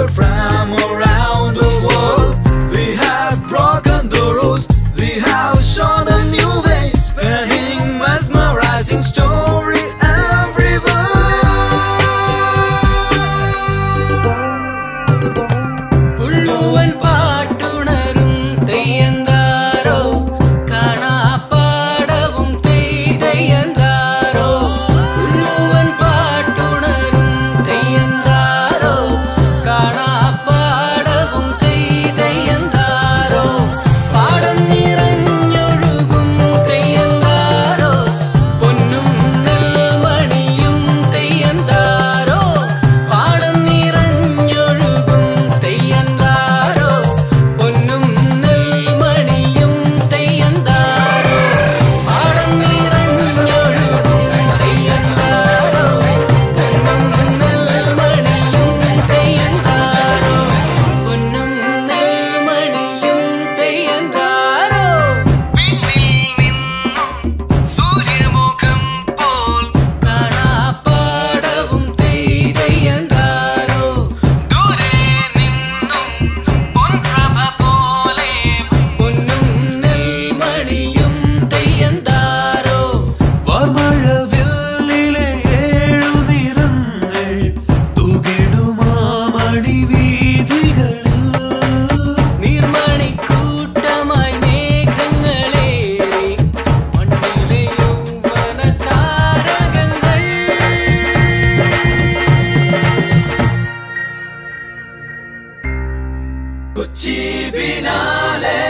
soldier from around the world. We have broken the rules, we have shown a new way, spreading mesmerizing story everywhere. Pulluvan paattunarum theyyandaro kana paadavum theyyandaro. Pulluvan paattunarum theyyandaro kana paadavum theyyandaro. Paadam niranjolugum theyyandaro ponnum nelmaniyum theyyandaro. Paadam niranjolugum theyyandaro ponnum nelmaniyum theyyandaro. Paadam niranjolugum theyyandaro ponnum nelmaniyum theyyandaro. Ponnum nelmaniyum theyyandaro. സൂര്യമോഖം പോൽ കാണാപ്പാടവും തെയ്യന്താരോ. ദൂരെ നിന്നും പൊൻപ്രഭ പോലെ പൊന്നും നെൽമണിയും തെയ്യന്താരോ. വാർമഴവില്ലിലെ ഏഴു നിറങ്ങൾ തൂകിടുമാമണിവീഥികളിൽ. നീർമണിക്കൂട്ടമായി മേഘങ്ങളേറി മണ്ണിലെ യൗവനതാരകങ്ങൾ. Kochi biennale